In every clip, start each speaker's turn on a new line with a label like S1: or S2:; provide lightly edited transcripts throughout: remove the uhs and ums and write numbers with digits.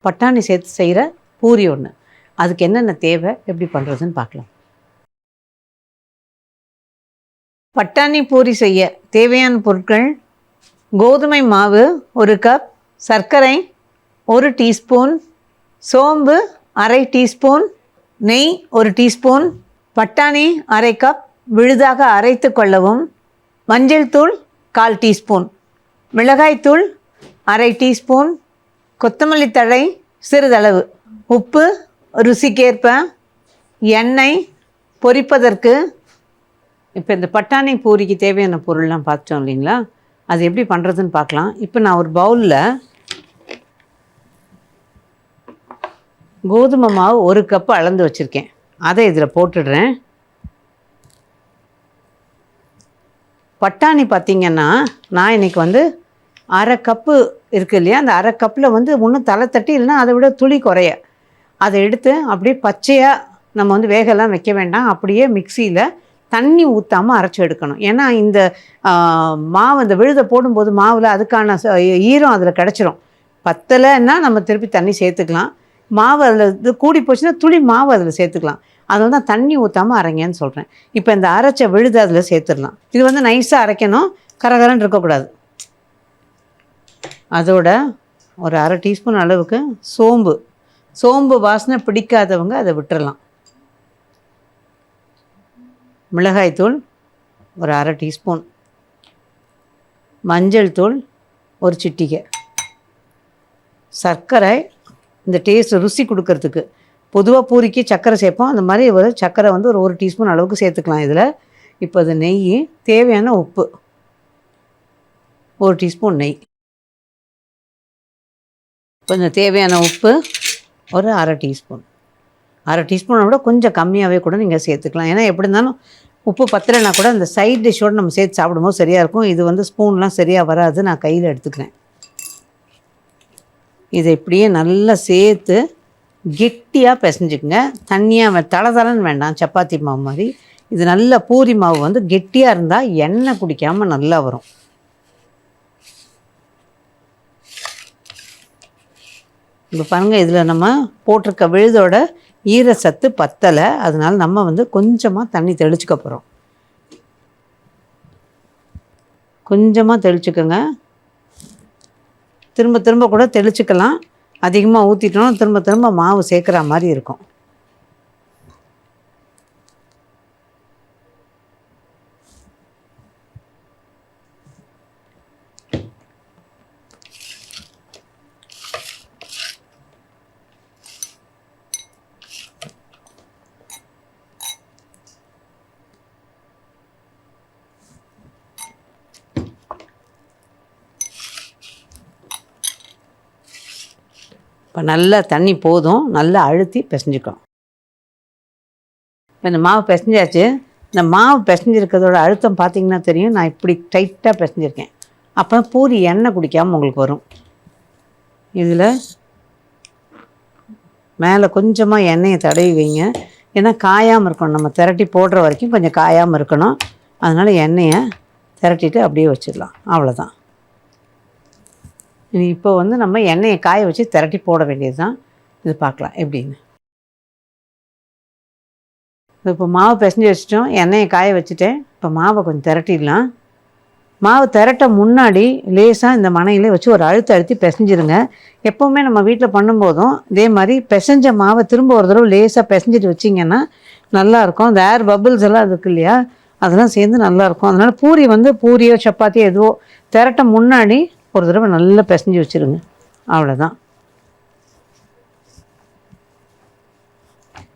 S1: பட்டாணி சேர்த்து செய்கிற பூரி ஒன்று. அதுக்கு என்னென்ன தேவை, எப்படி பண்ணுறதுன்னு பார்க்கலாம். பட்டாணி பூரி செய்ய தேவையான பொருட்கள்: கோதுமை மாவு 1 கப், சர்க்கரை 1 டீஸ்பூன், சோம்பு அரை டீஸ்பூன், நெய் 1 டீஸ்பூன், பட்டாணி அரை கப் விழுதாக அரைத்து கொள்ளவும், மஞ்சள் தூள் 1/4 டீஸ்பூன், மிளகாய்த்தூள் அரை டீஸ்பூன், கொத்தமல்லி தழை சிறிதளவு, உப்பு ருசிக்கேற்ப, எண்ணெய் பொரிப்பதற்கு. இப்போ இந்த பட்டாணி பூரிக்கு தேவையான பொருள்லாம் பார்த்தோம் இல்லைங்களா, அது எப்படி பண்ணுறதுன்னு பார்க்கலாம். இப்போ நான் ஒரு பவுலில் கோதுமை மாவு 1 கப்பு அளந்து வச்சுருக்கேன். அதை இதில் போட்டுடுறேன். பட்டாணி பார்த்திங்கன்னா நான் இன்றைக்கி வந்து அரை கப்பு இருக்குது இல்லையா, அந்த அரை கப்பில் வந்து ஒன்றும் தலை தட்டி இல்லைன்னா அதை விட துளி குறைய அதை எடுத்து அப்படியே பச்சையாக நம்ம வந்து வேகலாம் வைக்க வேண்டாம். அப்படியே மிக்சியில் தண்ணி ஊற்றாமல் அரைச்சி எடுக்கணும். ஏன்னா இந்த மாவு இந்த விழுதை போடும்போது மாவில் அதுக்கான ஈரம் அதில் கிடச்சிரும். பத்தலைன்னா நம்ம திருப்பி தண்ணி சேர்த்துக்கலாம். மாவு அதில் இது கூடி போச்சுன்னா துளி மாவு அதில் சேர்த்துக்கலாம். அதில் தான் தண்ணி ஊற்றாமல் அரைங்கன்னு சொல்கிறேன். இப்போ இந்த அரைச்ச விழுதை அதில் சேர்த்துடலாம். இது வந்து நைஸாக அரைக்கணும், கரகரன்னு இருக்கக்கூடாது. அதோட ஒரு அரை டீஸ்பூன் அளவுக்கு சோம்பு வாசனை பிடிக்காதவங்க அதை விட்டுறலாம். மிளகாய்த்தூள் ஒரு அரை டீஸ்பூன், மஞ்சள் தூள் ஒரு சிட்டிகை, சர்க்கரை இந்த டேஸ்ட் ருசி கொடுக்கறதுக்கு. பொதுவாக பூரிக்கு சர்க்கரை சேர்ப்போம், அந்த மாதிரி ஒரு சர்க்கரை வந்து ஒரு 1 டீஸ்பூன் அளவுக்கு சேர்த்துக்கலாம் இதில். இப்போ அது நெய், தேவையான உப்பு 1 டீஸ்பூன் நெய், கொஞ்சம் தேவையான உப்பு ஒரு அரை டீஸ்பூனை விட கொஞ்சம் கம்மியாகவே கூட நீங்கள் சேர்த்துக்கலாம். ஏன்னா எப்படி இருந்தாலும் உப்பு பத்தலைன்னா கூட அந்த சைட் டிஷ்ஷோடு நம்ம சேர்த்து சாப்பிடும்போது சரியாக இருக்கும். இது வந்து ஸ்பூன்லாம் சரியாக வராது, நான் கையில் எடுத்துக்கிறேன். இதை இப்படியே நல்லா சேர்த்து கெட்டியாக பிசைஞ்சுக்குங்க. தண்ணியாக தளன்னு வேண்டாம், சப்பாத்தி மாவு மாதிரி. இது நல்ல பூரி மாவு வந்து கெட்டியாக இருந்தால் எண்ணெய் குடிக்காமல் நல்லா வரும். இப்போ பாருங்கள், இதில் நம்ம போட்டிருக்க விழுதோட ஈரச்சத்து பத்தலை, அதனால் நம்ம வந்து கொஞ்சமாக தண்ணி தெளிச்சுக்க போகிறோம். கொஞ்சமாக தெளிச்சுக்கோங்க. திரும்ப திரும்ப கூட தெளிச்சுக்கலாம். அதிகமாக ஊற்றிட்டோம்னா திரும்ப திரும்ப மாவு சேர்க்குற மாதிரி இருக்கும். இப்போ நல்லா தண்ணி போதும், நல்லா அழுத்தி பிசைஞ்சிக்கணும். இப்போ இந்த மாவு பிசைஞ்சாச்சு. இந்த மாவு பிசைஞ்சிருக்கிறதோட அழுத்தம் பார்த்திங்கன்னா தெரியும். நான் இப்படி டைட்டாக பிசைஞ்சிருக்கேன். அப்போ பூரி எண்ணெய் குடிக்காமல் உங்களுக்கு வரும். இதில் மேலே கொஞ்சமாக எண்ணெயை தடவி வைங்க. ஏன்னா காயாமல் இருக்கணும், நம்ம திரட்டி போடுற வரைக்கும் கொஞ்சம் காயாமல் இருக்கணும். அதனால் எண்ணெயை திரட்டிட்டு அப்படியே வச்சிடலாம், அவ்வளோதான். இப்போ வந்து நம்ம எண்ணெயை காய வச்சு திரட்டி போட வேண்டியது தான். இது பார்க்கலாம் எப்படின்னு. இப்போ மாவு பிசைஞ்சு வச்சிட்டோம், எண்ணெயை காய வச்சுட்டேன். இப்போ மாவை கொஞ்சம் திரட்டிடலாம். மாவு திரட்ட முன்னாடி லேசாக இந்த மணையில் வச்சு ஒரு அழுத்தி பிசைஞ்சிருங்க. எப்போவுமே நம்ம வீட்டில் பண்ணும்போதும் இதே மாதிரி பிசைஞ்ச மாவை திரும்ப ஒரு தடவை லேசாக பிசைஞ்சிட்டு வச்சிங்கன்னா நல்லாயிருக்கும். இந்த ஏர் பபிள்ஸ் எல்லாம் இருக்கு இல்லையா, அதெல்லாம் சேர்ந்து நல்லாயிருக்கும். அதனால் பூரி வந்து பூரியோ சப்பாத்தியோ எதுவோ திரட்ட முன்னாடி ஒரு தடவை நல்லா பிசைஞ்சு வச்சுருங்க, அவ்வளோதான்.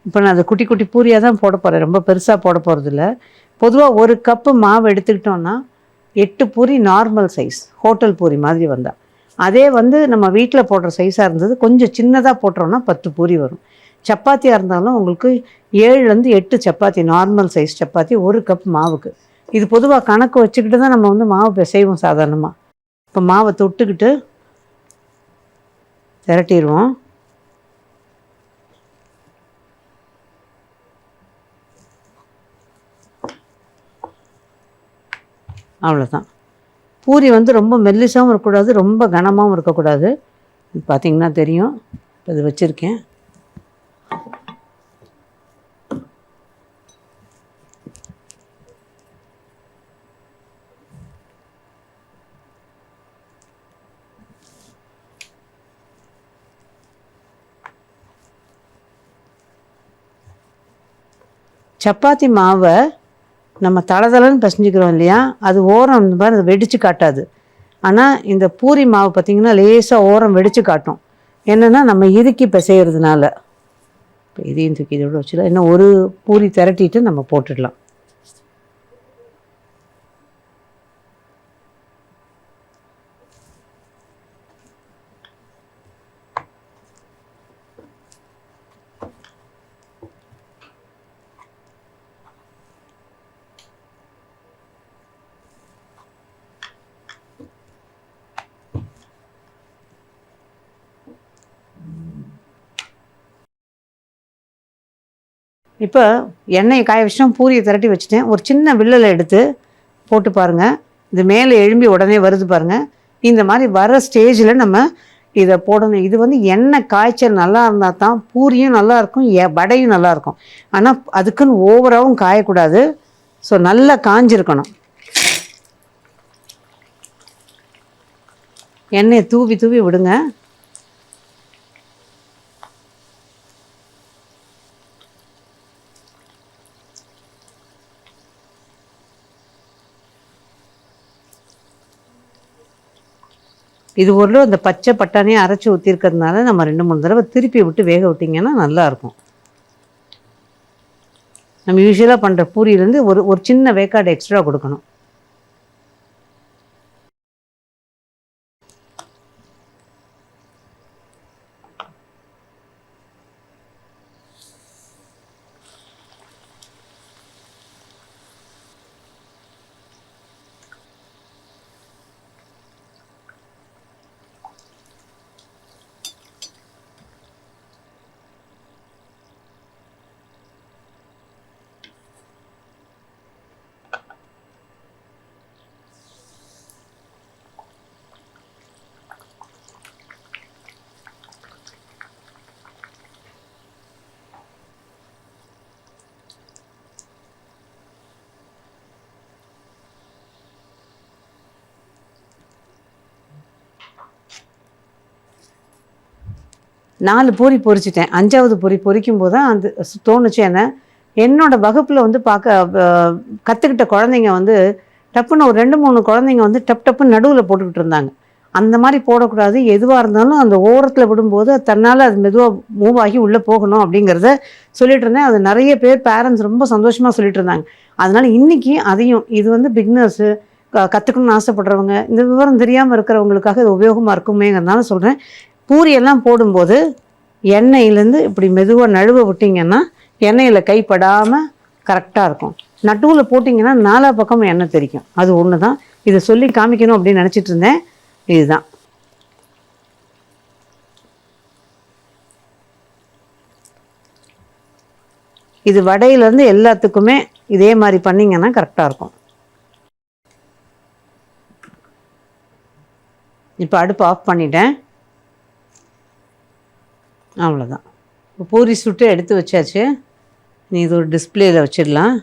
S1: இப்போ நான் அதை குட்டி குட்டி பூரியாக தான் போட போகிறேன், ரொம்ப பெருசாக போட போகிறதில்ல. பொதுவாக 1 கப்பு மாவு எடுத்துக்கிட்டோன்னா 8 puri normal size, hotel puri மாதிரி வந்தால். அதே வந்து நம்ம வீட்டில் போடுற சைஸாக இருந்தது கொஞ்சம் சின்னதாக போட்டோன்னா 10 பூரி வரும். சப்பாத்தியாக இருந்தாலும் உங்களுக்கு 7லேருந்து 8 chapati, normal size chapati 1 cup மாவுக்கு. இது பொதுவாக கணக்கு வச்சுக்கிட்டு தான் நம்ம வந்து மாவு பிசைவோம் சாதாரணமாக. இப்போ மாவை தொட்டுக்கிட்டு திரட்டிடுவோம். அவ்வளோதான். பூரி வந்து ரொம்ப மெல்லிசாகவும் இருக்கக்கூடாது, ரொம்ப கனமாகவும் இருக்கக்கூடாது. பார்த்திங்கன்னா தெரியும். இது வச்சுருக்கேன். சப்பாத்தி மாவை நம்ம தளதளன்னு பிசைஞ்சிக்கிறோம் இல்லையா, அது ஓரம் இந்த மாதிரி அது வெடித்து காட்டாது. ஆனால் இந்த பூரி மாவு பார்த்திங்கன்னா லேசாக ஓரம் வெடித்து காட்டும். என்னென்னா நம்ம இறுக்கி பிசைகிறதுனால. இப்போ இதையும் தூக்கி இதோட வச்சுக்கலாம். இன்னும் ஒரு பூரி திரட்டிட்டு நம்ம போட்டுடலாம். இப்போ எண்ணெயை காய வச்சுட்டோம், பூரியை திரட்டி வச்சுட்டேன். ஒரு சின்ன வில்லலை எடுத்து போட்டு பாருங்கள். இது மேலே எழும்பி உடனே வருது பாருங்கள். இந்த மாதிரி வர ஸ்டேஜில் நம்ம இதை போடணும். இது வந்து எண்ணெய் காய்ச்சல் நல்லா இருந்தால் தான் பூரியும் நல்லாயிருக்கும், வடையும் நல்லாயிருக்கும். ஆனால் அதுக்குன்னு ஓவராகவும் காயக்கூடாது. ஸோ நல்லா காஞ்சிருக்கணும். எண்ணெயை தூவி தூவி விடுங்க. இது ஒரு அந்த பச்சை பட்டாணியை அரைச்சி ஊற்றிருக்கிறதுனால நம்ம 2-3 தடவை திருப்பி விட்டு வேக விட்டிங்கன்னா நல்லாயிருக்கும். நம்ம யூஸ்வலாக பண்ணுற பூரியிலேருந்து ஒரு சின்ன வேக்காடு எக்ஸ்ட்ரா கொடுக்கணும். நாலு பூரி பொரிச்சிட்டேன். 5ஆவது பூரி பொரிக்கும் போது தான் அந்த தோணுச்சு. என்னோடய வகுப்பில் வந்து கற்றுக்கிட்ட குழந்தைங்க வந்து டப்புன்னு ஒரு 2-3 குழந்தைங்க வந்து டப்புன்னு நடுவில் போட்டுக்கிட்டு இருந்தாங்க. அந்த மாதிரி போடக்கூடாது. எதுவாக இருந்தாலும் அந்த ஓரத்தில் விடும்போது தன்னால் அது மெதுவாக மூவ் ஆகி உள்ளே போகணும் அப்படிங்கிறத சொல்லிகிட்டு இருந்தேன். அது நிறைய பேர் பேரண்ட்ஸ் ரொம்ப சந்தோஷமாக சொல்லிகிட்டு இருந்தாங்க. அதனால் இன்றைக்கி அதையும் இது வந்து பிக்னர்ஸு கற்றுக்கணும்னு ஆசைப்படுறவங்க, இந்த விவரம் தெரியாமல் இருக்கிறவங்களுக்காக இது உபயோகமாக இருக்குமேங்கிறதுனால சொல்கிறேன். பூரியெல்லாம் போடும்போது எண்ணெயிலேருந்து இப்படி மெதுவாக நழுவ விட்டிங்கன்னா எண்ணெயில் கைப்படாமல் கரெக்டாக இருக்கும். நடுவில் போட்டிங்கன்னா 4 பக்கமும் எண்ணெய் தெரிக்கும். அது ஒன்று தான். இதை சொல்லி காமிக்கணும் அப்படின்னு நினச்சிட்டு இருந்தேன். இதுதான். இது வடையிலேருந்து எல்லாத்துக்குமே இதே மாதிரி பண்ணிங்கன்னா கரெக்டாக இருக்கும். இப்போ அடுப்பு ஆஃப் பண்ணிட்டேன். அவ்வளோதான். இப்போ பூரி சுட்டு எடுத்து வச்சாச்சு. நீ இது ஒரு டிஸ்பிளேயில் வச்சிடலாம்.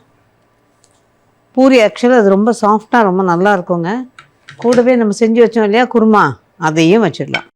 S1: பூரி ஆக்சுவலாக அது ரொம்ப சாஃப்டாக ரொம்ப நல்லா இருக்குங்க. கூடவே நம்ம செஞ்சு வச்சோம் இல்லையா குருமா, அதையும் வச்சிடலாம்.